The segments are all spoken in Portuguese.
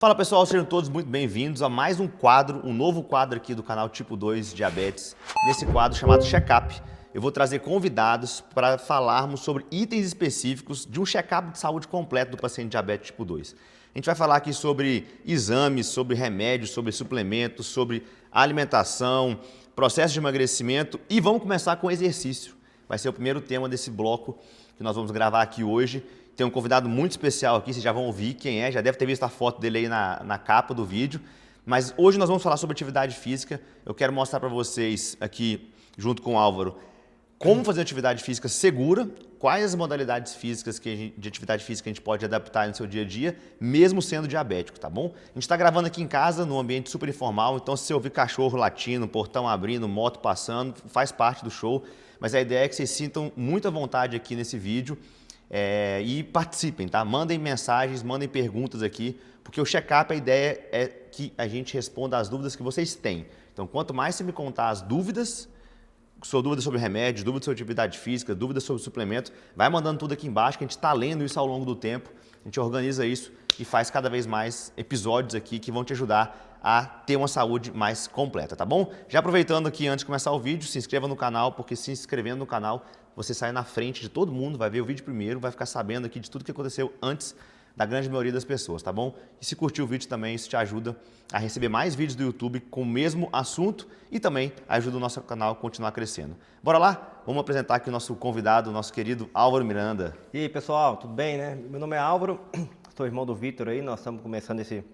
Fala pessoal, sejam todos muito bem-vindos a mais um quadro, um novo quadro aqui do canal Tipo 2 Diabetes. Nesse quadro chamado Check-up, eu vou trazer convidados para falarmos sobre itens específicos de um check-up de saúde completo do paciente diabético tipo 2. A gente vai falar aqui sobre exames, sobre remédios, sobre suplementos, sobre alimentação, processo de emagrecimento e vamos começar com exercício. Vai ser o primeiro tema desse bloco que nós vamos gravar aqui hoje. Tem um convidado muito especial aqui, vocês já vão ouvir quem é, já deve ter visto a foto dele aí na capa do vídeo. Mas hoje nós vamos falar sobre atividade física. Eu quero mostrar para vocês aqui, junto com o Álvaro, como fazer atividade física segura, quais as modalidades físicas de atividade física a gente pode adaptar no seu dia a dia, mesmo sendo diabético, tá bom? A gente está gravando aqui em casa, num ambiente super informal, então se você ouvir cachorro latindo, portão abrindo, moto passando, faz parte do show. Mas a ideia é que vocês sintam muita vontade aqui nesse vídeo. E participem, tá? Mandem mensagens, mandem perguntas aqui, porque o check-up, a ideia é que a gente responda as dúvidas que vocês têm. Então, quanto mais você me contar as dúvidas, sua dúvida sobre remédio, dúvida sobre atividade física, dúvida sobre suplemento, vai mandando tudo aqui embaixo, que a gente está lendo isso ao longo do tempo, a gente organiza isso e faz cada vez mais episódios aqui que vão te ajudar a ter uma saúde mais completa, tá bom? Já aproveitando aqui, antes de começar o vídeo, se inscreva no canal, porque se inscrevendo no canal, você sai na frente de todo mundo, vai ver o vídeo primeiro, vai ficar sabendo aqui de tudo que aconteceu antes da grande maioria das pessoas, tá bom? E se curtir o vídeo também, isso te ajuda a receber mais vídeos do YouTube com o mesmo assunto e também ajuda o nosso canal a continuar crescendo. Bora lá? Vamos apresentar aqui o nosso convidado, o nosso querido Álvaro Miranda. E aí, pessoal, tudo bem, né? Meu nome é Álvaro, sou irmão do Vitor aí, nós estamos começando esse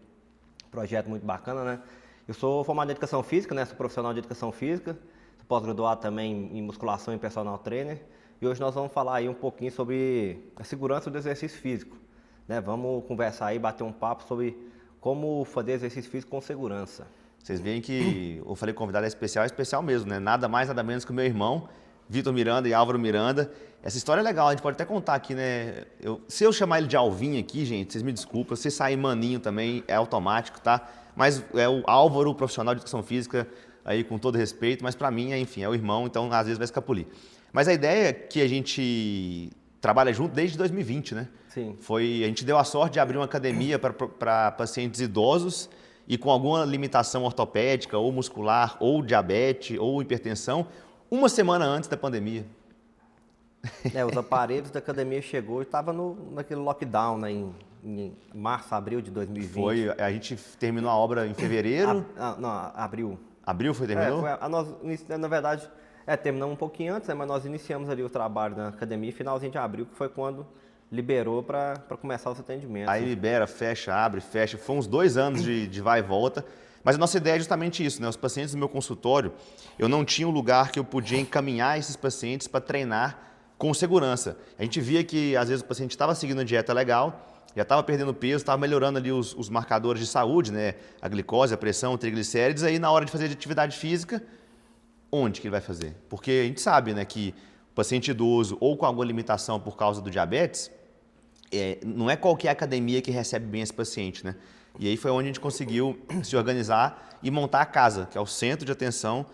projeto muito bacana, né? Eu sou formado em Educação Física, né? Sou profissional de Educação Física, sou pós-graduado também em Musculação e Personal Trainer. E hoje nós vamos falar aí um pouquinho sobre a segurança do exercício físico, né? Vamos conversar aí, bater um papo sobre como fazer exercício físico com segurança. Vocês veem que eu falei convidado é especial mesmo, né? Nada mais, nada menos que o meu irmão, Vitor Miranda e Álvaro Miranda. Essa história é legal, a gente pode até contar aqui, né? Se eu chamar ele de Alvinho aqui, gente, vocês me desculpem. Se sair Maninho também, é automático, tá? Mas é o Álvaro, profissional de educação física, aí com todo respeito, mas pra mim, enfim, é o irmão, então às vezes vai escapulir. Mas a ideia é que a gente trabalha junto desde 2020, né? Sim. A gente deu a sorte de abrir uma academia para pacientes idosos e com alguma limitação ortopédica, ou muscular, ou diabetes, ou hipertensão, uma semana antes da pandemia. Os aparelhos da academia chegou e estava naquele lockdown, né? Em março, abril de 2020. A gente terminou a obra em fevereiro. Não, abril. Abril terminou? Na verdade, terminamos um pouquinho antes, né? Mas nós iniciamos ali o trabalho na academia finalzinho de abril, que foi quando liberou para começar os atendimentos. Aí libera, fecha, abre, fecha. Foi uns 2 anos de vai e volta. Mas a nossa ideia é justamente isso, né? Os pacientes do meu consultório, eu não tinha um lugar que eu podia encaminhar esses pacientes para treinar com segurança. A gente via que, às vezes, o paciente estava seguindo a dieta legal, já estava perdendo peso, estava melhorando ali os marcadores de saúde, né? A glicose, a pressão, o triglicérides. Aí, na hora de fazer atividade física, onde que ele vai fazer? Porque a gente sabe, né, que o paciente idoso ou com alguma limitação por causa do diabetes, não é qualquer academia que recebe bem esse paciente, né? E aí foi onde a gente conseguiu se organizar e montar a CASA, que é o Centro de Atenção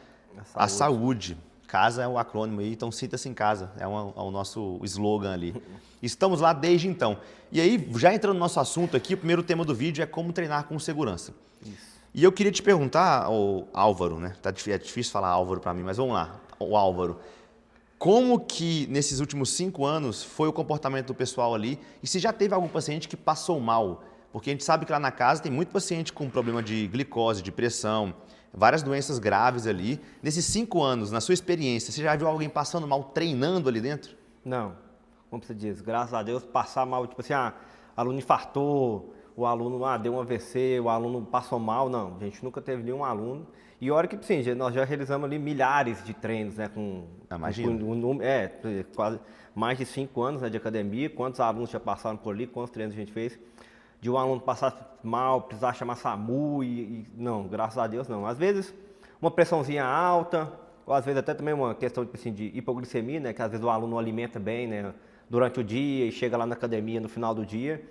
à Saúde. CASA é o acrônimo aí, então sinta-se em casa, é o nosso slogan ali. Estamos lá desde então. E aí, já entrando no nosso assunto aqui, o primeiro tema do vídeo é como treinar com segurança. Isso. E eu queria te perguntar, o Álvaro, né? É difícil falar Álvaro para mim, mas vamos lá. O Álvaro, como que nesses últimos 5 anos foi o comportamento do pessoal ali? E se já teve algum paciente que passou mal? Porque a gente sabe que lá na casa tem muito paciente com problema de glicose, de pressão, várias doenças graves ali. Nesses 5 anos, na sua experiência, você já viu alguém passando mal treinando ali dentro? Não, como você diz, graças a Deus, passar mal, tipo assim, aluno infartou, o aluno deu um AVC, o aluno passou mal, não, a gente nunca teve nenhum aluno. E olha que, sim, nós já realizamos ali milhares de treinos, né, quase mais de 5 anos, né, de academia, quantos alunos já passaram por ali, quantos treinos a gente fez, de um aluno passar mal, precisar chamar SAMU não, graças a Deus não. Às vezes, uma pressãozinha alta, ou às vezes até também uma questão assim, de hipoglicemia, né, que às vezes o aluno não alimenta bem, né, durante o dia e chega lá na academia no final do dia,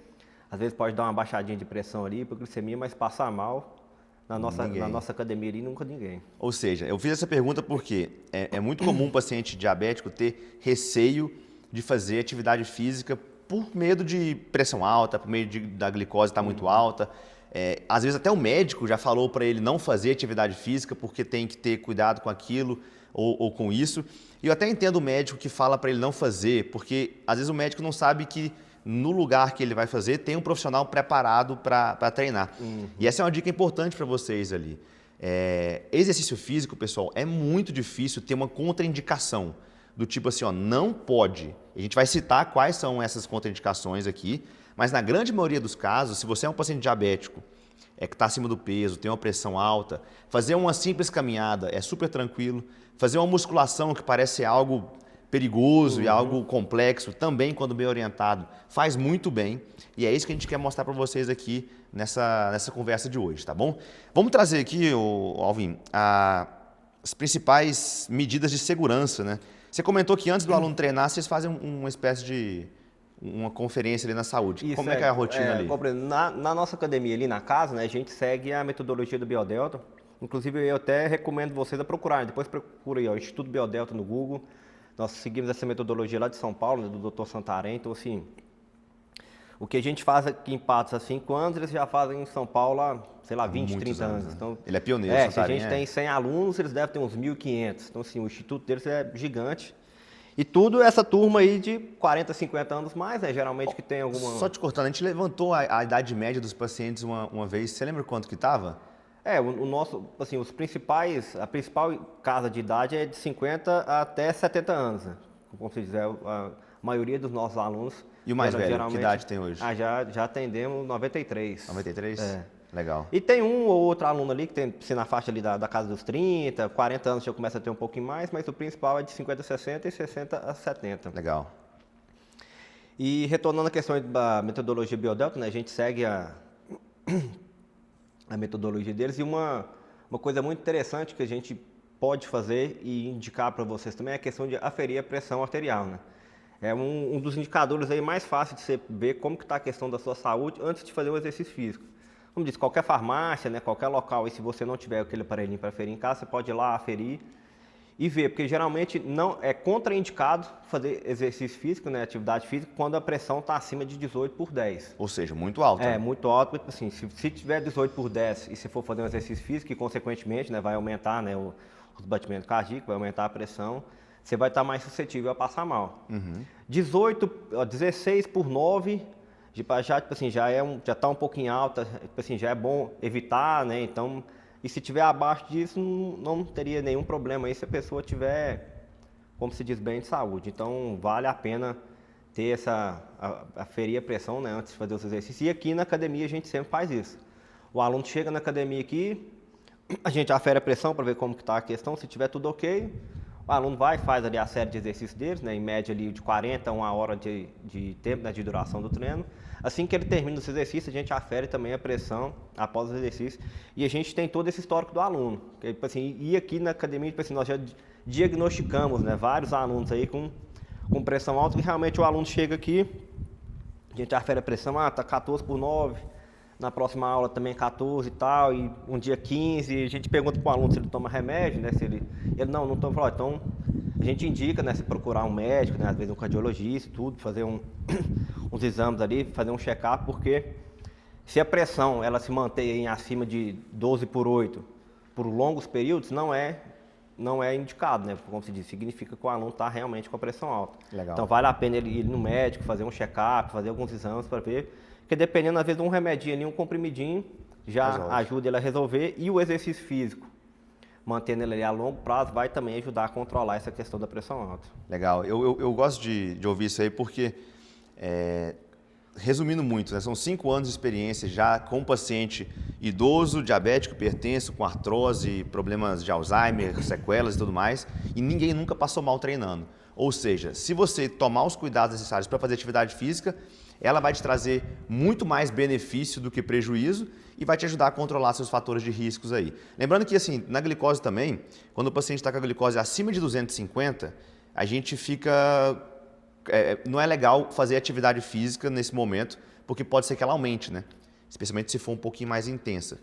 às vezes pode dar uma baixadinha de pressão ali, hipoglicemia, mas passar mal na nossa academia ali nunca ninguém. Ou seja, eu fiz essa pergunta porque é muito comum um paciente diabético ter receio de fazer atividade física por medo de pressão alta, por medo da glicose estar muito alta. Às vezes até o médico já falou para ele não fazer atividade física porque tem que ter cuidado com aquilo ou com isso. E eu até entendo o médico que fala para ele não fazer, porque às vezes o médico não sabe que no lugar que ele vai fazer tem um profissional preparado para treinar. E essa é uma dica importante para vocês ali. Exercício físico, pessoal, é muito difícil ter uma contraindicação do tipo assim, ó, não pode. A gente vai citar quais são essas contraindicações aqui, mas na grande maioria dos casos, se você é um paciente diabético, que está acima do peso, tem uma pressão alta, fazer uma simples caminhada é super tranquilo, fazer uma musculação que parece ser algo perigoso e algo complexo, também quando bem orientado, faz muito bem. E é isso que a gente quer mostrar para vocês aqui nessa conversa de hoje, tá bom? Vamos trazer aqui, Alvin, as principais medidas de segurança, né? Você comentou que antes do aluno treinar, vocês fazem uma espécie de uma conferência ali na saúde. Isso, como é que é a rotina ali? Na nossa academia ali na casa, né, a gente segue a metodologia do Biodelta. Inclusive, eu até recomendo vocês a procurarem. Depois procura aí, ó, Instituto Biodelta no Google. Nós seguimos essa metodologia lá de São Paulo, né, do Dr. Santarém. Então, assim, o que a gente faz aqui em Patos há 5 anos, eles já fazem em São Paulo há, sei lá, 20, Muitos 30 anos. né? Então, ele é pioneiro, se a Santarém, gente tem 100 alunos, eles devem ter uns 1.500. Então, assim, o instituto deles é gigante. E tudo essa turma aí de 40, 50 anos mais, né? Geralmente que tem alguma... Só te cortando, a gente levantou a idade média dos pacientes uma vez. Você lembra quanto que estava? O nosso, assim, a principal casa de idade é de 50 até 70 anos, né? Como se diz, a maioria dos nossos alunos... E o mais velho, que idade tem hoje? Já atendemos 93. 93? É. Legal. E tem um ou outro aluno ali que tem na faixa ali da casa dos 30, 40 anos já começa a ter um pouquinho mais, mas o principal é de 50 a 60 e 60 a 70. Legal. E retornando à questão da metodologia Biodelta, né, a gente segue a metodologia deles e uma coisa muito interessante que a gente pode fazer e indicar para vocês também é a questão de aferir a pressão arterial, né? É um dos indicadores aí mais fáceis de você ver como que está a questão da sua saúde antes de fazer o exercício físico. Como disse, qualquer farmácia, né, qualquer local, e se você não tiver aquele aparelhinho para aferir em casa, você pode ir lá aferir e ver, porque geralmente não é contraindicado fazer exercício físico, né, atividade física, quando a pressão está acima de 18/10. Ou seja, muito alta. É, muito alto, porque assim, se tiver 18/10 e se for fazer um exercício físico, e consequentemente, né, vai aumentar, né, os batimentos cardíacos, vai aumentar a pressão, você vai estar mais suscetível a passar mal. 16/9 já, tipo assim, já está um pouquinho alta, tipo assim, já é bom evitar, né? Então, e se tiver abaixo disso, não teria nenhum problema aí se a pessoa tiver, como se diz, bem de saúde. Então, vale a pena ter aferir a pressão, né, antes de fazer os exercícios. E aqui na academia a gente sempre faz isso. O aluno chega na academia aqui, a gente afere a pressão para ver como que está a questão, se tiver tudo ok, o aluno faz ali a série de exercícios deles, né, em média ali de 40 a 1 hora de tempo, né, de duração do treino. Assim que ele termina os exercícios, a gente afere também a pressão após os exercícios. E a gente tem todo esse histórico do aluno. Tipo assim, e aqui na academia, tipo assim, nós já diagnosticamos, né, vários alunos aí com pressão alta, e realmente o aluno chega aqui, a gente afere a pressão, tá 14/9, na próxima aula também 14 e tal, e um dia 15, e a gente pergunta para o aluno se ele toma remédio, né, se ele não toma, então a gente indica, né, se procurar um médico, né, às vezes um cardiologista, tudo, fazer uns exames ali, fazer um check-up, porque se a pressão ela se mantém acima de 12/8 por longos períodos, não é indicado, né, como se diz, significa que o aluno está realmente com a pressão alta. Legal. Então vale a pena ele ir no médico, fazer um check-up, fazer alguns exames para ver, porque dependendo, às vezes, de um remedinho ali, um comprimidinho, já ajuda ele a resolver, e o exercício físico, mantendo ele ali a longo prazo, vai também ajudar a controlar essa questão da pressão alta. Legal. Eu gosto de ouvir isso aí porque, resumindo muito, né, são 5 anos de experiência já com um paciente idoso, diabético, hipertenso, com artrose, problemas de Alzheimer, sequelas e tudo mais, e ninguém nunca passou mal treinando. Ou seja, se você tomar os cuidados necessários para fazer atividade física, ela vai te trazer muito mais benefício do que prejuízo e vai te ajudar a controlar seus fatores de riscos aí. Lembrando que, assim, na glicose também, quando o paciente está com a glicose acima de 250, a gente fica... não é legal fazer atividade física nesse momento, porque pode ser que ela aumente, né? Especialmente se for um pouquinho mais intensa.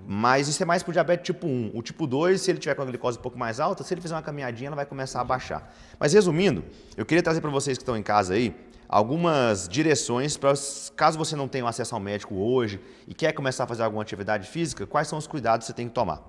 Mas isso é mais para o diabetes tipo 1. O tipo 2, se ele tiver com a glicose um pouco mais alta, se ele fizer uma caminhadinha, ela vai começar a baixar. Mas resumindo, eu queria trazer para vocês que estão em casa aí, algumas direções para, caso você não tenha acesso ao médico hoje e quer começar a fazer alguma atividade física, quais são os cuidados que você tem que tomar.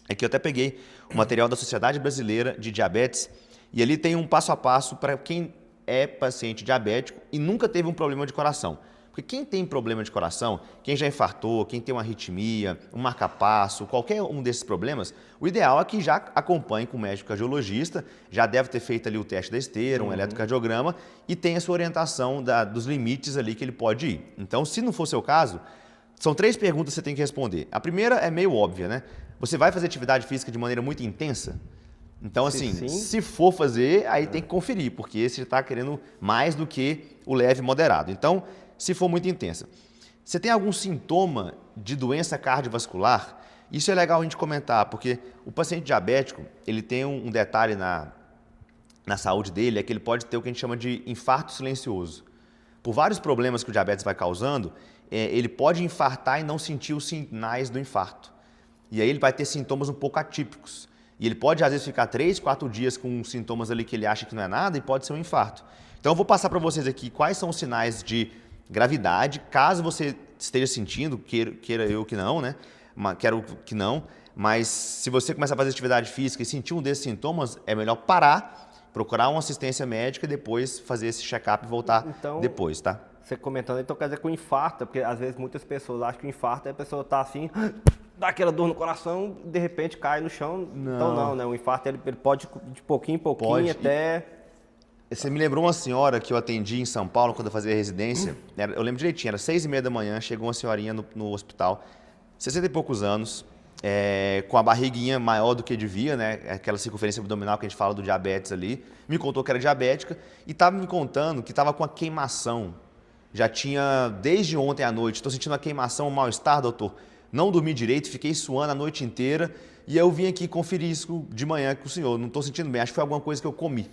Aqui eu até peguei o material da Sociedade Brasileira de Diabetes e ali tem um passo a passo para quem é paciente diabético e nunca teve um problema de coração. Porque quem tem problema de coração, quem já infartou, quem tem uma arritmia, um marca-passo, qualquer um desses problemas, o ideal é que já acompanhe com o médico cardiologista, já deve ter feito ali o teste da esteira, um eletrocardiograma e tenha a sua orientação dos limites ali que ele pode ir. Então, se não for seu caso, são 3 perguntas que você tem que responder. A primeira é meio óbvia, né? Você vai fazer atividade física de maneira muito intensa? Então, assim, se for fazer, aí tem que conferir, porque esse já está querendo mais do que o leve e moderado. Então, se for muito intensa. Você tem algum sintoma de doença cardiovascular? Isso é legal a gente comentar, porque o paciente diabético, ele tem um detalhe na saúde dele, é que ele pode ter o que a gente chama de infarto silencioso. Por vários problemas que o diabetes vai causando, ele pode infartar e não sentir os sinais do infarto. E aí ele vai ter sintomas um pouco atípicos. E ele pode, às vezes, ficar 3, 4 dias com sintomas ali que ele acha que não é nada e pode ser um infarto. Então, eu vou passar para vocês aqui quais são os sinais de gravidade, caso você esteja sentindo, queira eu que não, né? Quero que não, mas se você começar a fazer atividade física e sentir um desses sintomas, é melhor parar, procurar uma assistência médica e depois fazer esse check-up e voltar depois, tá? Você comentando, então quer dizer que o infarto, porque às vezes muitas pessoas acham que o infarto é a pessoa tá assim, dá aquela dor no coração, de repente cai no chão. Não. Então não, né? O infarto ele pode de pouquinho em pouquinho até... Você me lembrou uma senhora que eu atendi em São Paulo quando eu fazia residência. Eu lembro direitinho, era 6h30 da manhã, chegou uma senhorinha no hospital, 60 e poucos anos, com a barriguinha maior do que devia, né? Aquela circunferência abdominal que a gente fala do diabetes ali. Me contou que era diabética e estava me contando que estava com a queimação. Já tinha, desde ontem à noite, estou sentindo uma queimação, um mal-estar, doutor. Não dormi direito, fiquei suando a noite inteira e eu vim aqui conferir isso de manhã com o senhor. Não estou sentindo bem, acho que foi alguma coisa que eu comi.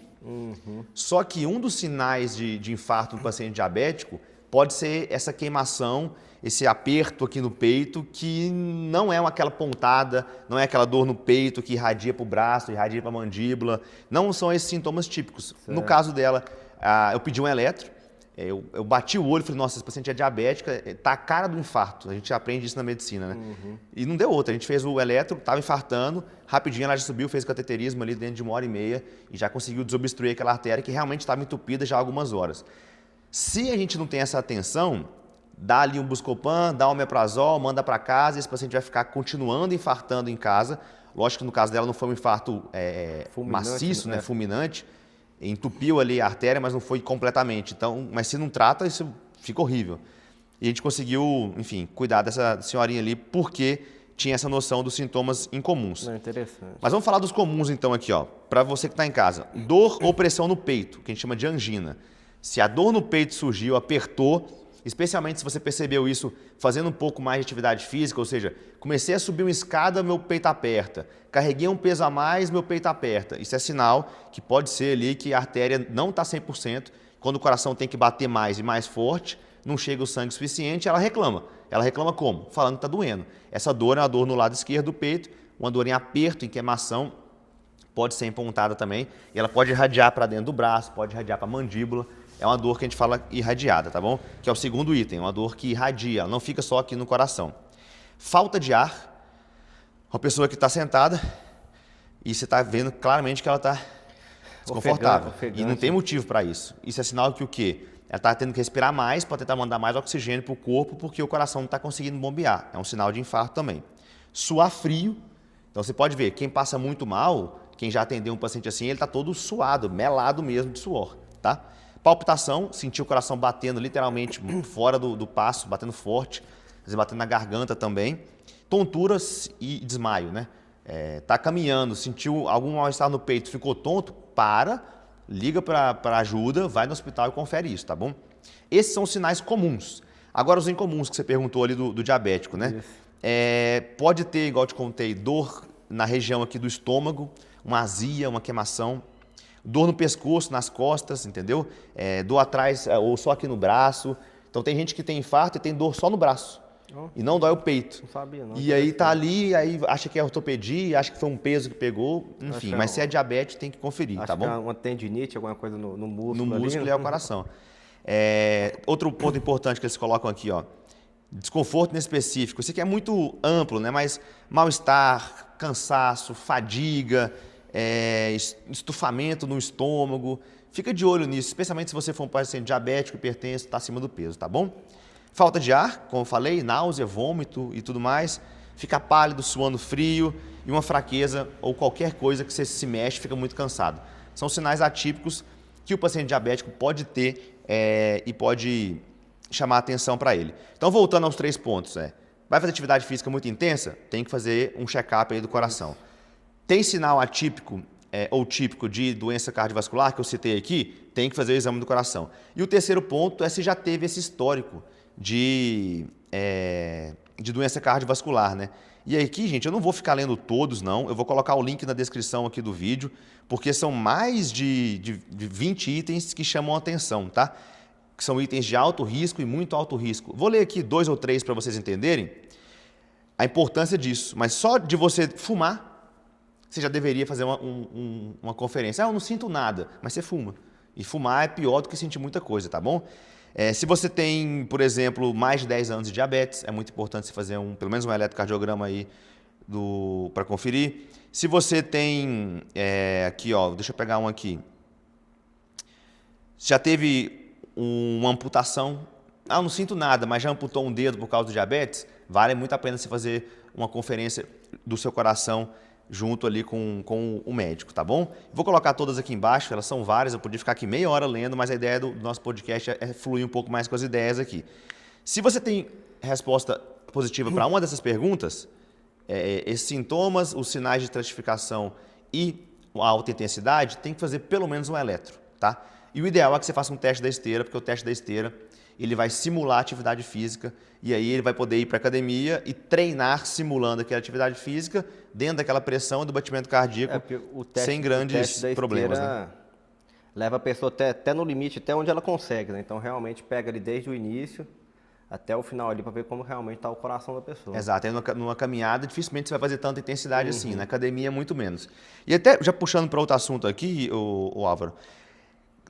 Só que um dos sinais de infarto no paciente diabético pode ser essa queimação, esse aperto aqui no peito, que não é aquela pontada, não é aquela dor no peito que irradia para o braço, irradia para a mandíbula. Não são esses sintomas típicos. Certo. No caso dela, eu pedi um eletro, eu bati o olho e falei, nossa, esse paciente é diabética, tá a cara do infarto. A gente aprende isso na medicina, né? E não deu outra. A gente fez o eletro, estava infartando, rapidinho ela já subiu, fez cateterismo ali dentro de 1h30 e já conseguiu desobstruir aquela artéria que realmente estava entupida já há algumas horas. Se a gente não tem essa atenção, dá ali um Buscopan, dá um omeprazol, manda para casa e esse paciente vai ficar continuando infartando em casa. Lógico que no caso dela não foi um infarto maciço, né? Fulminante. Entupiu ali a artéria, mas não foi completamente. Então, mas se não trata, isso fica horrível. E a gente conseguiu, enfim, cuidar dessa senhorinha ali porque tinha essa noção dos sintomas incomuns. Interessante. Mas vamos falar dos comuns então aqui, ó. Para você que está em casa. Dor ou pressão no peito, que a gente chama de angina. Se a dor no peito surgiu, apertou, especialmente se você percebeu isso fazendo um pouco mais de atividade física, ou seja, comecei a subir uma escada, meu peito aperta. Carreguei um peso a mais, meu peito aperta. Isso é sinal que pode ser ali que a artéria não está 100%. Quando o coração tem que bater mais e mais forte, não chega o sangue suficiente, ela reclama. Ela reclama como? Falando que está doendo. Essa dor é uma dor no lado esquerdo do peito, uma dor em aperto, em queimação, pode ser empontada também. E ela pode irradiar para dentro do braço, pode irradiar para a mandíbula. É uma dor que a gente fala irradiada, tá bom? Que é o segundo item, uma dor que irradia, ela não fica só aqui no coração. Falta de ar. Uma pessoa que está sentada e você está vendo claramente que ela está desconfortável. Ofegante. E não tem motivo para isso. Isso é sinal que o quê? Ela está tendo que respirar mais para tentar mandar mais oxigênio para o corpo porque o coração não está conseguindo bombear. É um sinal de infarto também. Suar frio. Então você pode ver, quem passa muito mal, quem já atendeu um paciente assim, ele está todo suado, melado mesmo de suor, tá? Palpitação, sentir o coração batendo literalmente fora do passo, batendo forte, às vezes batendo na garganta também. Tonturas e desmaio, né? Tá caminhando, sentiu algum mal-estar no peito, ficou tonto, liga para ajuda, vai no hospital e confere isso, tá bom? Esses são os sinais comuns. Agora os incomuns que você perguntou ali do diabético, né? Pode ter, igual eu te contei, dor na região aqui do estômago, uma azia, uma queimação, dor no pescoço, nas costas, entendeu? Dor atrás ou só aqui no braço. Então tem gente que tem infarto e tem dor só no braço. E não dói o peito. Não sabia, não. E aí tá ali, aí acha que é ortopedia, acha que foi um peso que pegou, enfim. Mas se é diabetes, tem que conferir, tá bom? Que é uma tendinite, alguma coisa no músculo. No músculo ali, é o coração. Outro ponto importante que eles colocam aqui, ó, desconforto inespecífico. Isso aqui é muito amplo, né? Mas mal-estar, cansaço, fadiga, estufamento no estômago. Fica de olho nisso, especialmente se você for um paciente diabético, hipertenso, está acima do peso, tá bom? Falta de ar, como eu falei, náusea, vômito e tudo mais. Fica pálido, suando frio e uma fraqueza ou qualquer coisa que você se mexe, fica muito cansado. São sinais atípicos que o paciente diabético pode ter e pode chamar atenção para ele. Então, voltando aos 3 pontos. Vai fazer atividade física muito intensa? Tem que fazer um check-up aí do coração. Tem sinal atípico ou típico de doença cardiovascular, que eu citei aqui? Tem que fazer o exame do coração. E o terceiro ponto é se já teve esse histórico de doença cardiovascular, né? E aí aqui, gente, eu não vou ficar lendo todos, não. Eu vou colocar o link na descrição aqui do vídeo, porque são mais de 20 itens que chamam a atenção, tá? Que são itens de alto risco e muito alto risco. Vou ler aqui 2 ou 3 para vocês entenderem a importância disso. Mas só de você fumar, você já deveria fazer uma conferência. Eu não sinto nada, mas você fuma. E fumar é pior do que sentir muita coisa, tá bom? Se você tem, por exemplo, mais de 10 anos de diabetes, é muito importante você fazer pelo menos um eletrocardiograma aí para conferir. Se você tem, aqui, ó, deixa eu pegar um aqui. Já teve uma amputação? Eu não sinto nada, mas já amputou um dedo por causa do diabetes? Vale muito a pena você fazer uma conferência do seu coração junto ali com o médico, tá bom? Vou colocar todas aqui embaixo, elas são várias, eu podia ficar aqui meia hora lendo, mas a ideia do nosso podcast é fluir um pouco mais com as ideias aqui. Se você tem resposta positiva para uma dessas perguntas, esses sintomas, os sinais de estratificação e a alta intensidade, tem que fazer pelo menos um eletro, tá? E o ideal é que você faça um teste da esteira, porque o teste da esteira ele vai simular atividade física e aí ele vai poder ir para a academia e treinar simulando aquela atividade física dentro daquela pressão do batimento cardíaco sem grandes problemas. Né? Leva a pessoa até no limite, até onde ela consegue. Né? Então, realmente pega ali desde o início até o final ali para ver como realmente está o coração da pessoa. Exato. Aí numa caminhada, dificilmente você vai fazer tanta intensidade assim. Na academia, muito menos. E até, já puxando para outro assunto aqui, o Álvaro,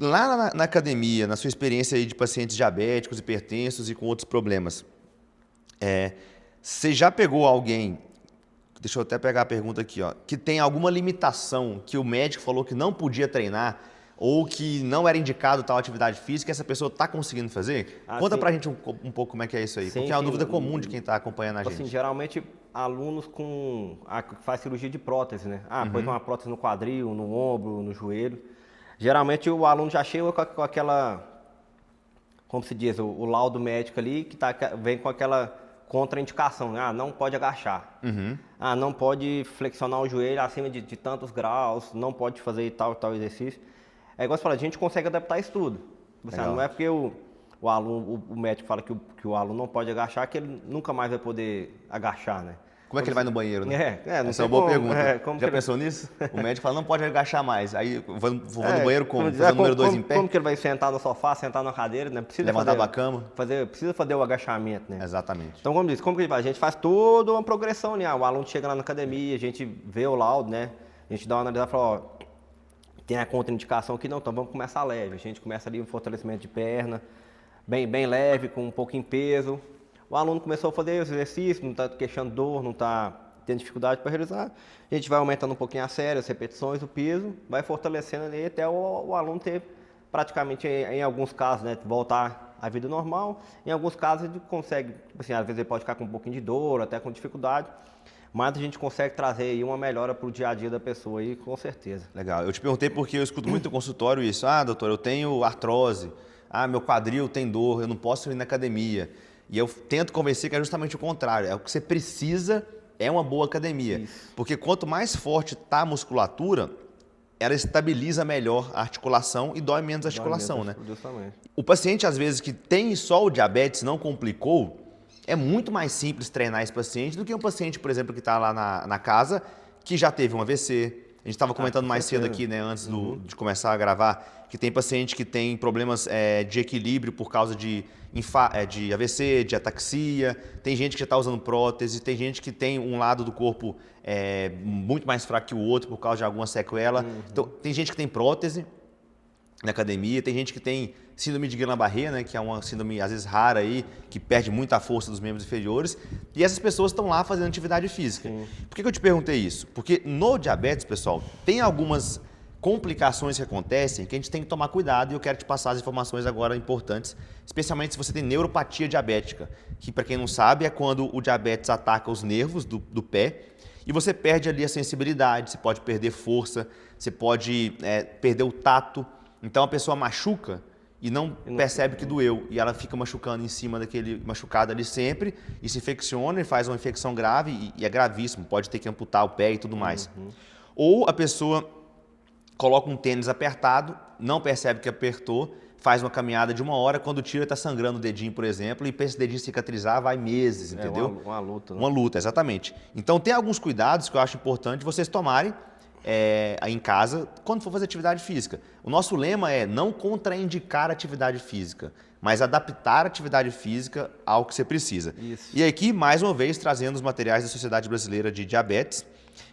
lá na academia, na sua experiência aí de pacientes diabéticos, hipertensos e com outros problemas, você já pegou alguém, deixa eu até pegar a pergunta aqui, ó, que tem alguma limitação que o médico falou que não podia treinar ou que não era indicado tal atividade física e essa pessoa está conseguindo fazer? Conta pra gente um pouco como é que é isso aí, porque é uma dúvida comum de quem está acompanhando a gente. Assim, geralmente, alunos que faz cirurgia de prótese, né? Põe uma prótese no quadril, no ombro, no joelho. Geralmente o aluno já chega com aquela, como se diz, o laudo médico ali, que vem com aquela contraindicação, né? Não pode agachar, não pode flexionar o joelho acima de tantos graus, não pode fazer tal exercício. É igual você fala, a gente consegue adaptar isso tudo. Não é porque o médico fala que o aluno não pode agachar, que ele nunca mais vai poder agachar, né? Como é que ele vai no banheiro, né? Não Essa é uma boa pergunta. Já pensou nisso? O médico fala, não pode agachar mais. Aí vou no banheiro como? Fazer o número 2 em pé? Como que ele vai sentar no sofá, sentar na cadeira, né? Precisa levantar da cama? Precisa fazer o agachamento, né? Exatamente. Então, como que ele faz? A gente faz toda uma progressão, né? O aluno chega lá na academia, a gente vê o laudo, né? A gente dá uma analisada e fala, ó, tem a contraindicação aqui, não, então vamos começar leve. A gente começa ali um fortalecimento de perna, bem leve, com um pouquinho de peso. O aluno começou a fazer os exercícios, não está queixando dor, não está tendo dificuldade para realizar. A gente vai aumentando um pouquinho a série, as repetições, o peso, vai fortalecendo ali até o aluno ter praticamente, em alguns casos, né, voltar à vida normal. Em alguns casos ele consegue, assim, às vezes ele pode ficar com um pouquinho de dor, até com dificuldade, mas a gente consegue trazer aí uma melhora para o dia a dia da pessoa aí, com certeza. Legal. Eu te perguntei porque eu escuto muito no consultório isso. Doutor, eu tenho artrose. Meu quadril tem dor, eu não posso ir na academia. E eu tento convencer que é justamente o contrário. O que você precisa é uma boa academia. Isso. Porque quanto mais forte está a musculatura, ela estabiliza melhor a articulação e dói menos a articulação, né? Justamente. O paciente, às vezes, que tem só o diabetes, não complicou, é muito mais simples treinar esse paciente do que um paciente, por exemplo, que está lá na casa, que já teve um AVC. A gente estava comentando mais cedo aqui, né, antes de começar a gravar, que tem paciente que tem problemas de equilíbrio por causa de AVC, de ataxia, tem gente que já está usando prótese, tem gente que tem um lado do corpo muito mais fraco que o outro por causa de alguma sequela. Então, tem gente que tem prótese, na academia. Tem gente que tem síndrome de Guillain-Barré, né, que é uma síndrome às vezes rara aí, que perde muita força dos membros inferiores, e essas pessoas estão lá fazendo atividade física. Sim. Por que eu te perguntei isso? Porque no diabetes, pessoal, tem algumas complicações que acontecem que a gente tem que tomar cuidado, e eu quero te passar as informações agora importantes, especialmente se você tem neuropatia diabética, que para quem não sabe é quando o diabetes ataca os nervos do pé e você perde ali a sensibilidade, você pode perder força, você pode perder o tato. Então a pessoa machuca e não percebe que doeu, e ela fica machucando em cima daquele machucado ali sempre, e se infecciona e faz uma infecção grave, e é gravíssimo, pode ter que amputar o pé e tudo mais. Ou a pessoa coloca um tênis apertado, não percebe que apertou, faz uma caminhada de 1 hora, quando tira está sangrando o dedinho, por exemplo, e para esse dedinho cicatrizar vai meses, entendeu? Uma luta. Né? Uma luta, exatamente. Então tem alguns cuidados que eu acho importante vocês tomarem em casa quando for fazer atividade física. O nosso lema é não contraindicar a atividade física, mas adaptar a atividade física ao que você precisa. Isso. E aqui, mais uma vez, trazendo os materiais da Sociedade Brasileira de Diabetes.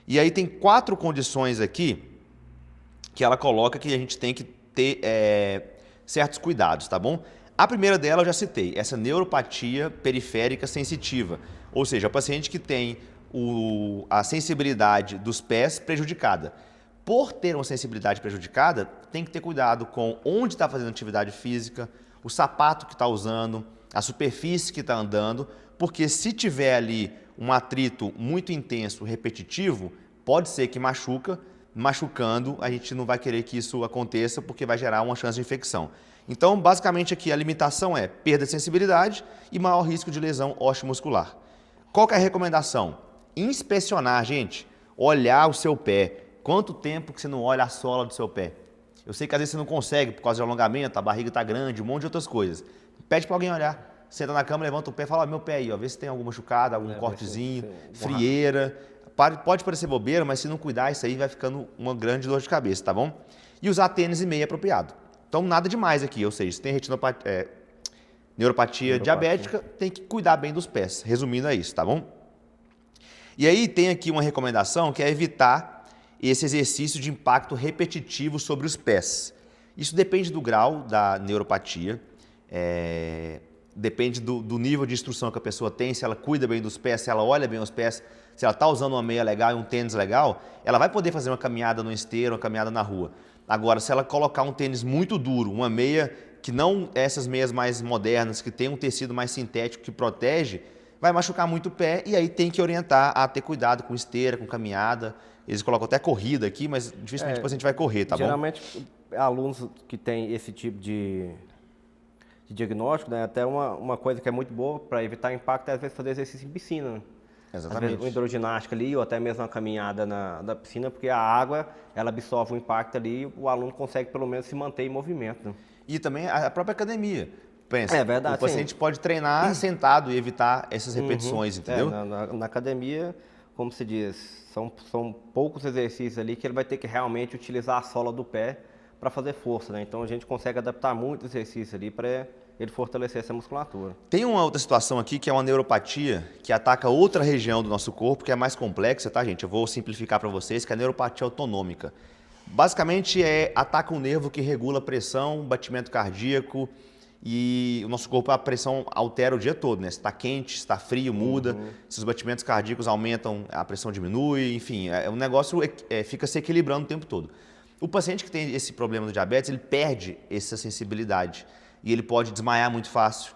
E aí tem 4 condições aqui que ela coloca que a gente tem que ter certos cuidados, tá bom? A primeira dela eu já citei, essa neuropatia periférica sensitiva, ou seja, o paciente que tem a sensibilidade dos pés prejudicada. Por ter uma sensibilidade prejudicada, tem que ter cuidado com onde está fazendo atividade física, o sapato que está usando, a superfície que está andando, porque se tiver ali um atrito muito intenso, repetitivo, pode ser que machucando, a gente não vai querer que isso aconteça porque vai gerar uma chance de infecção. Então, basicamente aqui a limitação é perda de sensibilidade e maior risco de lesão osteomuscular. Qual que é a recomendação? Inspecionar, gente, olhar o seu pé. Quanto tempo que você não olha a sola do seu pé? Eu sei que às vezes você não consegue por causa de alongamento, a barriga está grande, um monte de outras coisas. Pede para alguém olhar. Senta na cama, levanta o pé e fala, meu pé aí, ó, vê se tem alguma machucada, algum cortezinho, frieira. Pode parecer bobeira, mas se não cuidar, isso aí vai ficando uma grande dor de cabeça, tá bom? E usar tênis e meia apropriado. Então, nada demais aqui, ou seja, se tem neuropatia diabética, tem que cuidar bem dos pés. Resumindo, é isso, tá bom? E aí tem aqui uma recomendação que é evitar esse exercício de impacto repetitivo sobre os pés. Isso depende do grau da neuropatia, depende do nível de instrução que a pessoa tem, se ela cuida bem dos pés, se ela olha bem os pés, se ela está usando uma meia legal e um tênis legal, ela vai poder fazer uma caminhada no esteiro, uma caminhada na rua. Agora, se ela colocar um tênis muito duro, uma meia que não essas meias mais modernas, que tem um tecido mais sintético que protege, vai machucar muito o pé e aí tem que orientar a ter cuidado com esteira, com caminhada. Eles colocam até corrida aqui, mas dificilmente o paciente vai correr, tá bom? Geralmente, alunos que têm esse tipo de diagnóstico, né, até uma coisa que é muito boa para evitar impacto é às vezes fazer exercício em piscina. Né? Exatamente. Às vezes uma hidroginástica ali ou até mesmo uma caminhada na piscina, porque a água ela absorve o impacto ali e o aluno consegue pelo menos se manter em movimento. Né? E também a própria academia. Pensa, É verdade, o paciente pode treinar sentado e evitar essas repetições, entendeu? Na academia, como se diz, são poucos exercícios ali que ele vai ter que realmente utilizar a sola do pé para fazer força, né? Então a gente consegue adaptar muito exercício ali para ele fortalecer essa musculatura. Tem uma outra situação aqui que é uma neuropatia que ataca outra região do nosso corpo que é mais complexa, tá, gente? Eu vou simplificar para vocês, que é a neuropatia autonômica. Basicamente ataca um nervo que regula a pressão, batimento cardíaco e o nosso corpo, a pressão altera o dia todo, né? Se está quente, se está frio, muda, se os batimentos cardíacos aumentam, a pressão diminui, enfim, um negócio fica se equilibrando o tempo todo. O paciente que tem esse problema do diabetes, ele perde essa sensibilidade e ele pode desmaiar muito fácil,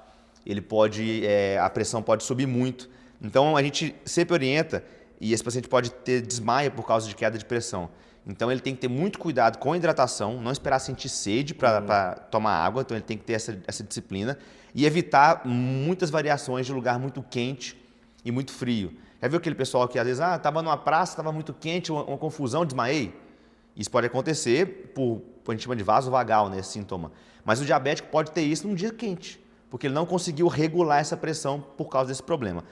a pressão pode subir muito. Então a gente sempre orienta, e esse paciente pode ter desmaio por causa de queda de pressão. Então ele tem que ter muito cuidado com a hidratação, não esperar sentir sede para tomar água, então ele tem que ter essa disciplina e evitar muitas variações de lugar muito quente e muito frio. Já viu aquele pessoal que às vezes estava numa praça, estava muito quente, uma confusão, desmaiei? Isso pode acontecer a gente chama de vaso vagal, né, esse sintoma. Mas o diabético pode ter isso num dia quente, porque ele não conseguiu regular essa pressão por causa desse problema.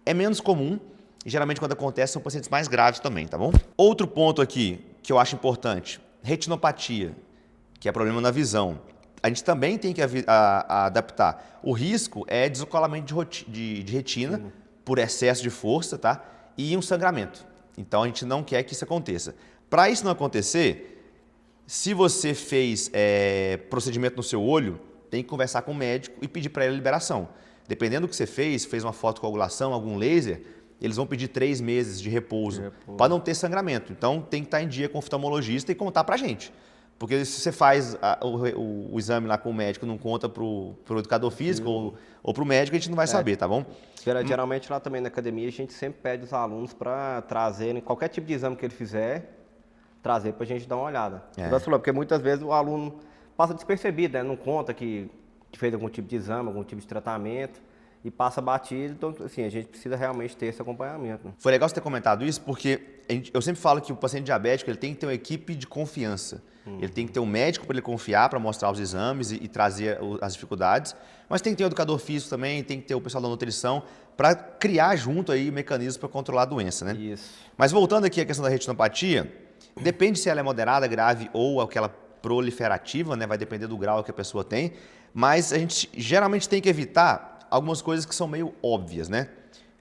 É menos comum e geralmente quando acontece são pacientes mais graves também, tá bom? Outro ponto aqui que eu acho importante, retinopatia, que é problema na visão. A gente também tem que adaptar. O risco é desacolamento de retina por excesso de força, tá? E um sangramento. Então a gente não quer que isso aconteça. Para isso não acontecer, Se você fez procedimento no seu olho, tem que conversar com o médico e pedir para ele a liberação. Dependendo do que você fez uma fotocoagulação, algum laser, eles vão pedir 3 meses de repouso para não ter sangramento. Então tem que estar em dia com o oftalmologista e contar para a gente. Porque se você faz o exame lá com o médico e não conta para o educador físico ou para o médico, a gente não vai saber, tá bom? Geralmente lá também na academia a gente sempre pede os alunos para trazerem qualquer tipo de exame que ele fizer, trazer para a gente dar uma olhada. Porque muitas vezes o aluno passa despercebido, né? Não conta que fez algum tipo de exame, algum tipo de tratamento e passa batido. Então, assim, a gente precisa realmente ter esse acompanhamento. Né? Foi legal você ter comentado isso, porque eu sempre falo que o paciente diabético ele tem que ter uma equipe de confiança. Ele tem que ter um médico para ele confiar, para mostrar os exames e trazer as dificuldades, mas tem que ter um educador físico também, tem que ter o pessoal da nutrição para criar junto aí mecanismos para controlar a doença, né? Isso. Mas voltando aqui à questão da retinopatia, depende se ela é moderada, grave ou aquela proliferativa, né? Vai depender do grau que a pessoa tem, mas a gente geralmente tem que evitar algumas coisas que são meio óbvias, né?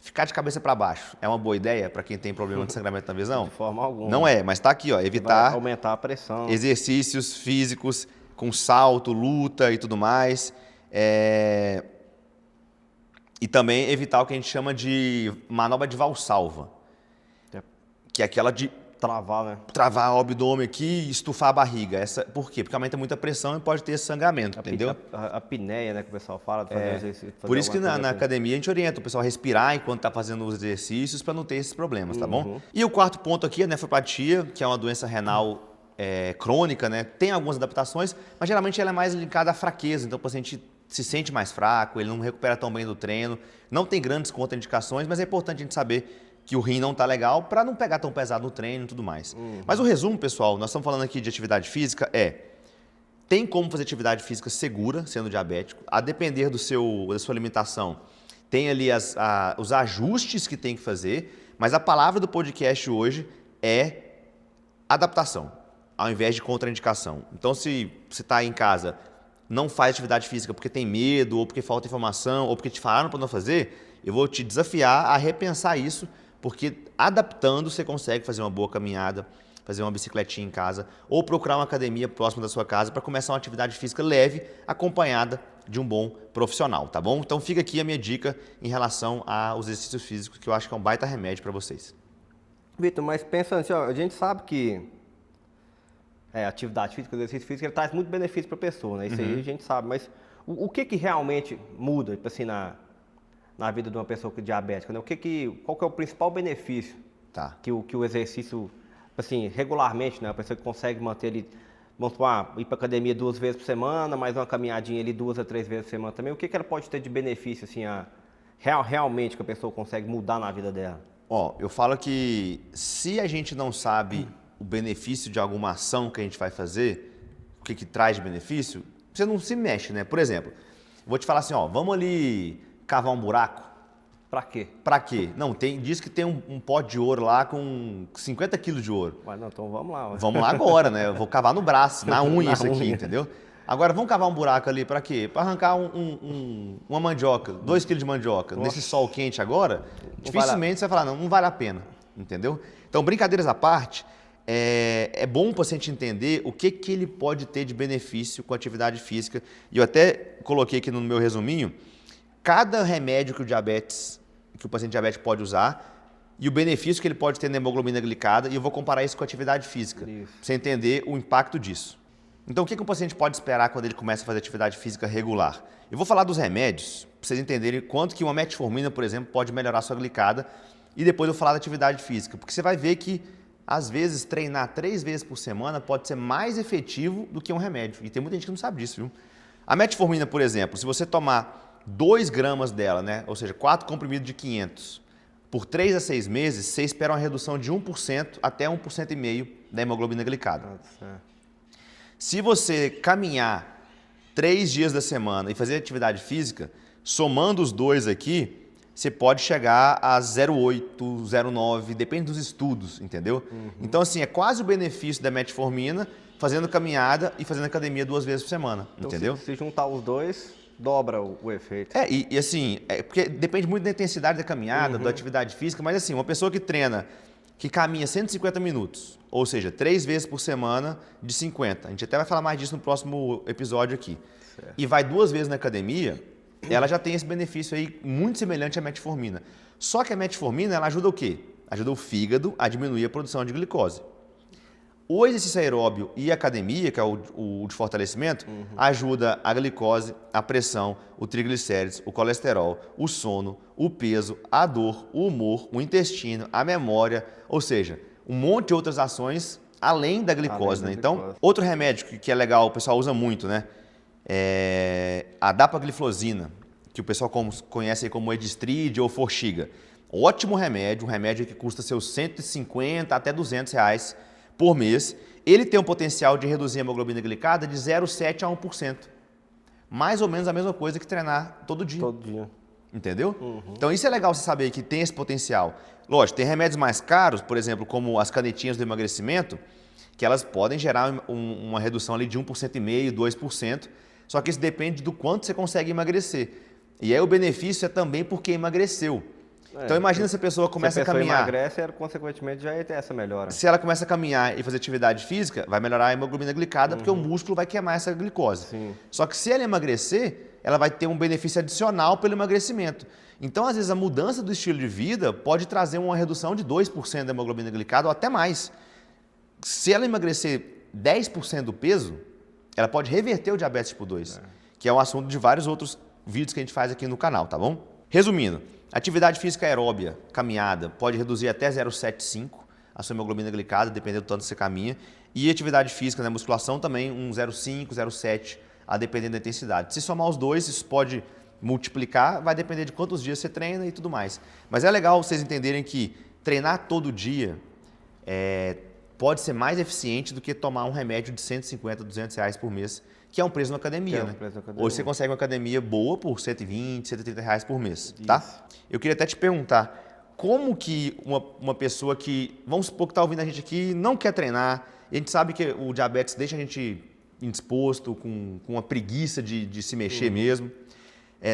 Ficar de cabeça para baixo é uma boa ideia para quem tem problema de sangramento na visão? De forma alguma. Não é, mas está aqui, ó, evitar vai aumentar a pressão. Exercícios físicos com salto, luta e tudo mais. E também evitar o que a gente chama de manobra de Valsalva, que é aquela de travar, né? Travar o abdômen aqui e estufar a barriga. Por quê? Porque aumenta muita pressão e pode ter esse sangramento, entendeu? A apneia, né, que o pessoal fala, de fazer exercício. Por isso que na academia a gente orienta o pessoal a respirar enquanto está fazendo os exercícios para não ter esses problemas, tá bom? E o quarto ponto aqui é a nefropatia, que é uma doença renal crônica, né? Tem algumas adaptações, mas geralmente ela é mais ligada à fraqueza, então o paciente se sente mais fraco, ele não recupera tão bem do treino, não tem grandes contraindicações, mas é importante a gente saber que o rim não está legal para não pegar tão pesado no treino e tudo mais. Mas o resumo, pessoal, nós estamos falando aqui de atividade física, tem como fazer atividade física segura, sendo diabético, a depender da sua alimentação. Tem ali os ajustes que tem que fazer, mas a palavra do podcast hoje é adaptação, ao invés de contraindicação. Então, se você está em casa, não faz atividade física porque tem medo, ou porque falta informação, ou porque te falaram para não fazer, eu vou te desafiar a repensar isso, porque adaptando você consegue fazer uma boa caminhada, fazer uma bicicletinha em casa ou procurar uma academia próxima da sua casa para começar uma atividade física leve, acompanhada de um bom profissional, tá bom? Então fica aqui a minha dica em relação aos exercícios físicos, que eu acho que é um baita remédio para vocês. Vitor, mas pensando assim, a gente sabe que atividade física, exercício físico, ele traz muito benefício para a pessoa, né? Isso aí a gente sabe, mas o que realmente muda, tipo assim, na vida de uma pessoa que é diabética, né? Qual que é o principal benefício que o exercício, assim, regularmente, né? A pessoa que consegue manter ele, vamos supor, ir para academia 2 vezes por semana, mais uma caminhadinha ali 2 a 3 vezes por semana também, o que ela pode ter de benefício, assim, realmente que a pessoa consegue mudar na vida dela? Eu falo que se a gente não sabe o benefício de alguma ação que a gente vai fazer, o que traz de benefício, você não se mexe, né? Por exemplo, vou te falar assim, vamos ali cavar um buraco. Pra quê? Pra quê? Não, diz que tem um pote de ouro lá com 50 quilos de ouro. Mas não, então vamos lá. Vamos lá agora, né? Eu vou cavar no braço, na unha isso aqui, entendeu? Agora, vamos cavar um buraco ali pra quê? Pra arrancar uma mandioca, 2 quilos de mandioca. Nossa. Nesse sol quente agora, dificilmente você vai falar, não vale a pena, entendeu? Então, brincadeiras à parte, é bom o paciente entender o que ele pode ter de benefício com a atividade física. E eu até coloquei aqui no meu resuminho, cada remédio que o paciente diabético pode usar e o benefício que ele pode ter na hemoglobina glicada, e eu vou comparar isso com a atividade física, para você entender o impacto disso. Então, o que o paciente pode esperar quando ele começa a fazer atividade física regular? Eu vou falar dos remédios, para vocês entenderem quanto que uma metformina, por exemplo, pode melhorar a sua glicada, e depois eu vou falar da atividade física, porque você vai ver que, às vezes, treinar 3 vezes por semana pode ser mais efetivo do que um remédio, e tem muita gente que não sabe disso, viu? A metformina, por exemplo, se você tomar 2 gramas dela, né? Ou seja, 4 comprimidos de 500, por 3 a 6 meses, você espera uma redução de 1% até 1,5% da hemoglobina glicada. Se você caminhar 3 dias da semana e fazer atividade física, somando os dois aqui, você pode chegar a 0,8, 0,9, depende dos estudos, entendeu? Então, assim, é quase o benefício da metformina fazendo caminhada e fazendo academia 2 vezes por semana, então, entendeu? Se juntar os dois, dobra o efeito. E assim, porque depende muito da intensidade da caminhada, da atividade física, mas assim, uma pessoa que treina que caminha 150 minutos, ou seja, 3 vezes por semana de 50. A gente até vai falar mais disso no próximo episódio aqui. Certo. E vai 2 vezes na academia, ela já tem esse benefício aí muito semelhante à metformina. Só que a metformina, ela ajuda o quê? Ajuda o fígado a diminuir a produção de glicose. O exercício aeróbio e a academia, que é o de fortalecimento, ajuda a glicose, a pressão, o triglicérides, o colesterol, o sono, o peso, a dor, o humor, o intestino, a memória, ou seja, um monte de outras ações além da glicose, né? Então, outro remédio que é legal, o pessoal usa muito, né? É a dapagliflozina, que o pessoal conhece aí como Edistrid ou Forxiga. Ótimo remédio, um remédio que custa seus 150 até 200 reais por mês. Ele tem um potencial de reduzir a hemoglobina glicada de 0,7 a 1%. Mais ou menos a mesma coisa que treinar todo dia. Todo dia. Entendeu? Então isso é legal você saber que tem esse potencial. Lógico, tem remédios mais caros, por exemplo, como as canetinhas do emagrecimento, que elas podem gerar uma redução ali de 1,5%, 2%, só que isso depende do quanto você consegue emagrecer. E aí o benefício é também porque emagreceu. Então imagina se a pessoa começa a caminhar. Se emagrece, consequentemente já ia ter essa melhora. Se ela começa a caminhar e fazer atividade física, vai melhorar a hemoglobina glicada, porque o músculo vai queimar essa glicose. Sim. Só que se ela emagrecer, ela vai ter um benefício adicional pelo emagrecimento. Então, às vezes, a mudança do estilo de vida pode trazer uma redução de 2% da hemoglobina glicada ou até mais. Se ela emagrecer 10% do peso, ela pode reverter o diabetes tipo 2, que é um assunto de vários outros vídeos que a gente faz aqui no canal, tá bom? Resumindo, atividade física aeróbia, caminhada, pode reduzir até 0,75 a sua hemoglobina glicada, dependendo do tanto que você caminha. E atividade física, né, musculação também, um 0,5, 0,7, a depender da intensidade. Se somar os dois, isso pode multiplicar, vai depender de quantos dias você treina e tudo mais. Mas é legal vocês entenderem que treinar todo dia pode ser mais eficiente do que tomar um remédio de 150, 200 reais por mês, que é um preço na academia, né? Hoje você consegue uma academia boa por 120, 130 reais por mês, tá? Eu queria até te perguntar, como que uma pessoa que, vamos supor que está ouvindo a gente aqui, não quer treinar, e a gente sabe que o diabetes deixa a gente indisposto, com uma preguiça de se mexer mesmo,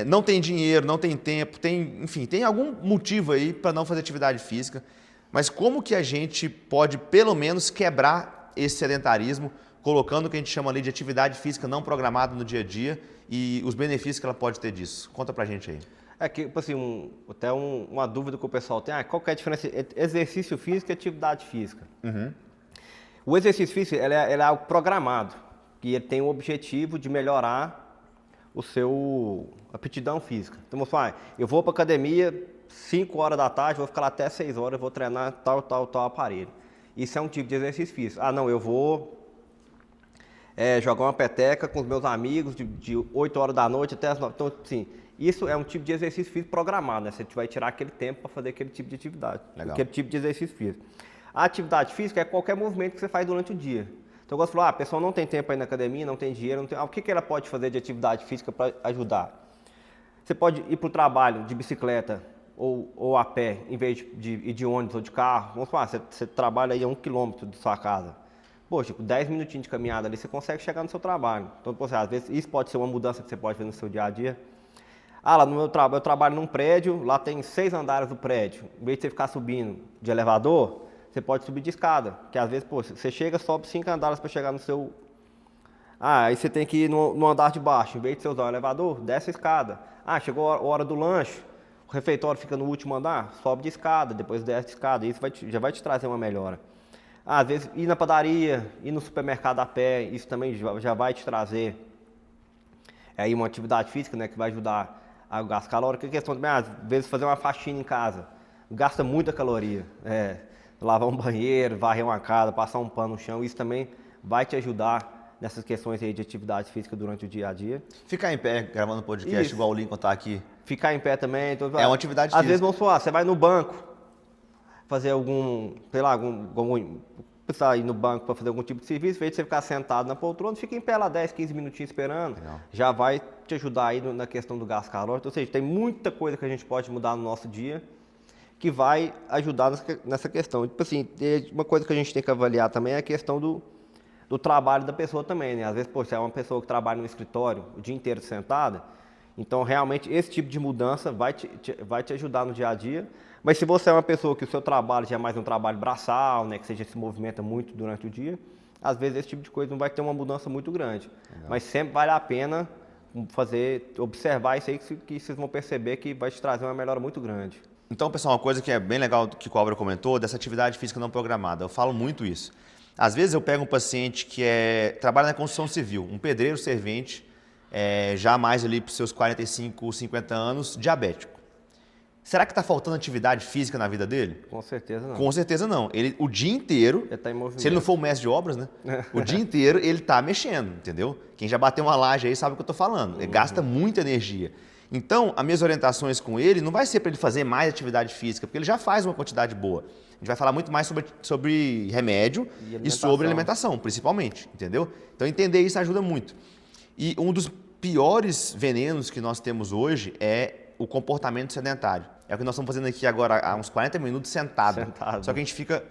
não tem dinheiro, não tem tempo, enfim, tem algum motivo aí para não fazer atividade física, mas como que a gente pode, pelo menos, quebrar esse sedentarismo, colocando o que a gente chama ali de atividade física não programada no dia a dia e os benefícios que ela pode ter disso? Conta pra gente aí. É que, assim, até uma dúvida que o pessoal tem, qual que é a diferença entre exercício físico e atividade física? O exercício físico ele é algo programado, que ele tem o objetivo de melhorar o seu aptidão física. Então, vamos falar, eu vou para academia 5 horas da tarde, vou ficar lá até 6 horas, eu vou treinar tal aparelho. Isso é um tipo de exercício físico. Não, eu vou jogar uma peteca com os meus amigos de 8 horas da noite até as 9. Então, assim, isso é um tipo de exercício físico programado, né? Você vai tirar aquele tempo para fazer aquele tipo de atividade, aquele tipo de exercício físico. A atividade física é qualquer movimento que você faz durante o dia. Então, eu gosto de falar, a pessoa não tem tempo aí na academia, não tem dinheiro, não tem... o que ela pode fazer de atividade física para ajudar? Você pode ir para o trabalho de bicicleta ou a pé, em vez de ir de ônibus ou de carro. Vamos falar, você trabalha aí a 1 quilômetro de sua casa. Poxa, com 10 minutinhos de caminhada ali, você consegue chegar no seu trabalho. Então, poxa, às vezes, isso pode ser uma mudança que você pode fazer no seu dia a dia. Lá no meu trabalho, eu trabalho num prédio, lá tem 6 andares do prédio. Em vez de você ficar subindo de elevador, você pode subir de escada. Que às vezes, poxa, você chega, sobe 5 andares para chegar no seu... aí você tem que ir no andar de baixo. Em vez de você usar o elevador, desce a escada. Chegou a hora do lanche, o refeitório fica no último andar, sobe de escada, depois desce de escada. Isso já vai te trazer uma melhora. Às vezes, ir na padaria, ir no supermercado a pé, isso também já vai te trazer aí uma atividade física, né, que vai ajudar a gastar calórico. Que questão também, às vezes, fazer uma faxina em casa, gasta muita caloria. Lavar um banheiro, varrer uma casa, passar um pano no chão, isso também vai te ajudar nessas questões aí de atividade física durante o dia a dia. Ficar em pé gravando podcast, igual o Lincoln tá aqui. Ficar em pé também. Então, é uma atividade física. Às vezes, vamos falar, você vai no banco, fazer precisar ir no banco para fazer algum tipo de serviço, em vez de você ficar sentado na poltrona, fica em pé lá 10, 15 minutinhos esperando. Legal. Já vai te ajudar aí na questão do gasto calórico. Ou seja, tem muita coisa que a gente pode mudar no nosso dia que vai ajudar nessa questão. Tipo assim, uma coisa que a gente tem que avaliar também é a questão do trabalho da pessoa também, né? Às vezes, você é uma pessoa que trabalha no escritório o dia inteiro sentada, então realmente esse tipo de mudança vai te ajudar no dia a dia, Mas se você é uma pessoa que o seu trabalho já é mais um trabalho braçal, né, que você já se movimenta muito durante o dia, às vezes esse tipo de coisa não vai ter uma mudança muito grande. Legal. Mas sempre vale a pena observar isso aí que vocês vão perceber que vai te trazer uma melhora muito grande. Então, pessoal, uma coisa que é bem legal que o Cobra comentou, dessa atividade física não programada. Eu falo muito isso. Às vezes eu pego um paciente que trabalha na construção civil, um pedreiro servente, já mais ali para os seus 45, 50 anos, diabético. Será que está faltando atividade física na vida dele? Com certeza não. Com certeza não. Ele, o dia inteiro, ele tá em movimento. Se ele não for o mestre de obras, né? O dia inteiro ele está mexendo, entendeu? Quem já bateu uma laje aí sabe o que eu estou falando. Ele gasta muita energia. Então, as minhas orientações com ele não vai ser para ele fazer mais atividade física, porque ele já faz uma quantidade boa. A gente vai falar muito mais sobre remédio e sobre alimentação, principalmente, entendeu? Então, entender isso ajuda muito. E um dos piores venenos que nós temos hoje é o comportamento sedentário. É o que nós estamos fazendo aqui agora há uns 40 minutos sentado. Só que a gente fica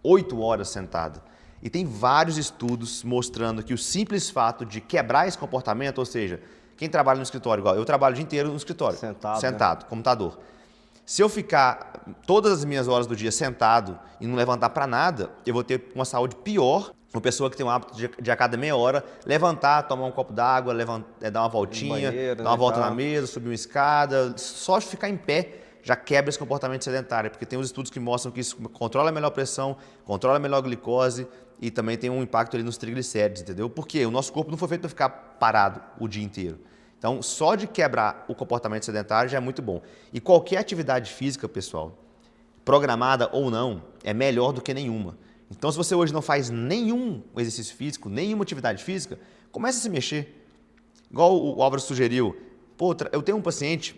8 horas sentado. E tem vários estudos mostrando que o simples fato de quebrar esse comportamento, ou seja, quem trabalha no escritório, igual eu trabalho o dia inteiro no escritório, sentado, computador. Se eu ficar todas as minhas horas do dia sentado e não levantar para nada, eu vou ter uma saúde pior. Uma pessoa que tem o hábito de a cada meia hora levantar, tomar um copo d'água, dar uma voltinha, dar uma volta na mesa, subir uma escada, só de ficar em pé já quebra esse comportamento sedentário, porque tem uns estudos que mostram que isso controla melhor a pressão, controla melhor a glicose e também tem um impacto ali nos triglicéridos, entendeu? Porque o nosso corpo não foi feito para ficar parado o dia inteiro. Então, só de quebrar o comportamento sedentário já é muito bom. E qualquer atividade física, pessoal, programada ou não, é melhor do que nenhuma. Então, se você hoje não faz nenhum exercício físico, nenhuma atividade física, comece a se mexer. Igual o Álvaro sugeriu. Pô, eu tenho um paciente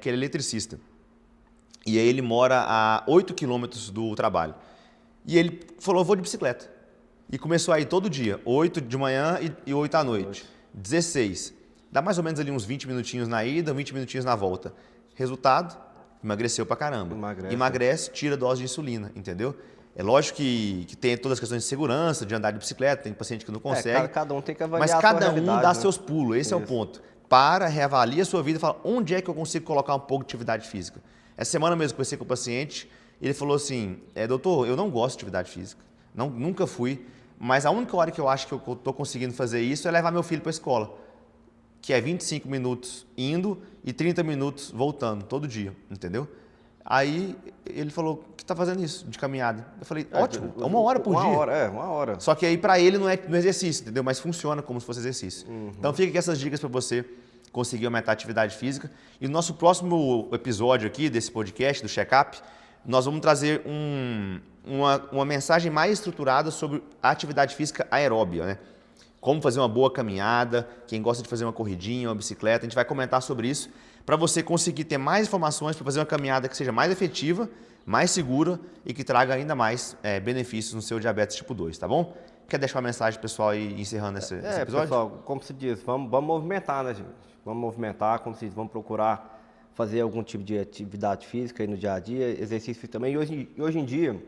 que ele é eletricista. E aí ele mora a 8 quilômetros do trabalho. E ele falou, vou de bicicleta. E começou a ir todo dia, 8 de manhã e 8 à noite. 16. Dá mais ou menos ali uns 20 minutinhos na ida, 20 minutinhos na volta. Resultado, emagreceu pra caramba. Emagrece, tira a dose de insulina, entendeu? É lógico que tem todas as questões de segurança, de andar de bicicleta, tem paciente que não consegue. Cada um tem que avaliar mas cada um dá né? seus pulos, esse é o ponto. Para, reavalia a sua vida e fala, onde é que eu consigo colocar um pouco de atividade física? Essa semana mesmo eu conversei com o paciente, ele falou assim, doutor, eu não gosto de atividade física, nunca fui, mas a única hora que eu acho que eu estou conseguindo fazer isso é levar meu filho para a escola, que é 25 minutos indo e 30 minutos voltando, todo dia, entendeu? Aí ele falou, que está fazendo isso, de caminhada? Eu falei, ótimo, 1 hora por dia. 1 hora. Só que aí para ele não é exercício, entendeu? Mas funciona como se fosse exercício. Então fica aqui essas dicas para você conseguir aumentar a atividade física. E no nosso próximo episódio aqui desse podcast, do Check-up, nós vamos trazer uma mensagem mais estruturada sobre a atividade física aeróbia, né? Como fazer uma boa caminhada, quem gosta de fazer uma corridinha, uma bicicleta, a gente vai comentar sobre isso para você conseguir ter mais informações para fazer uma caminhada que seja mais efetiva, mais segura e que traga ainda mais benefícios no seu diabetes tipo 2, tá bom? Quer deixar uma mensagem pessoal aí encerrando esse episódio? Pessoal, como se diz, vamos movimentar, né, gente? Vamos movimentar, como se diz, vamos procurar fazer algum tipo de atividade física aí no dia a dia, exercício também. E hoje em dia,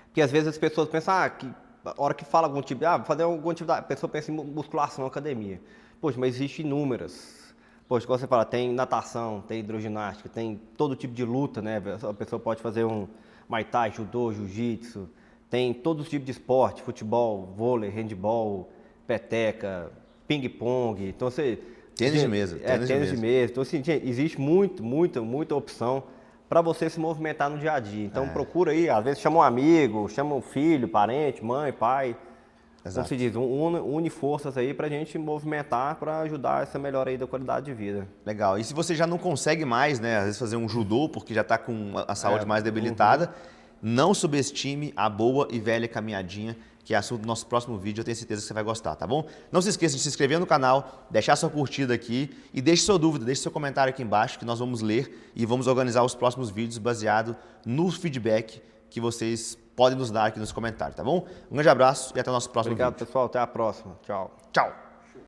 porque às vezes as pessoas pensam, que a hora que fala algum tipo de, fazer algum tipo de, a pessoa pensa em musculação, academia. Poxa, mas existem inúmeras. Poxa, como você fala, tem natação, tem hidroginástica, tem todo tipo de luta, né? A pessoa pode fazer um Muay Thai, judô, jiu-jitsu, tem todo tipo de esporte, futebol, vôlei, handball, peteca, ping-pong. Então, tênis de mesa. Tênis de mesa. Então, assim, existe muita opção para você se movimentar no dia a dia. Então, procura aí, às vezes chama um amigo, chama um filho, parente, mãe, pai. Exato. Como se diz, une forças aí para a gente movimentar para ajudar essa melhora aí da qualidade de vida. Legal. E se você já não consegue mais, né, às vezes fazer um judô porque já está com a saúde mais debilitada, não subestime a boa e velha caminhadinha, que é assunto do nosso próximo vídeo, eu tenho certeza que você vai gostar, tá bom? Não se esqueça de se inscrever no canal, deixar sua curtida aqui e deixe sua dúvida, deixe seu comentário aqui embaixo que nós vamos ler e vamos organizar os próximos vídeos baseado no feedback que vocês podem nos dar aqui nos comentários, tá bom? Um grande abraço e até o nosso próximo vídeo. Obrigado, pessoal. Até a próxima. Tchau. Tchau.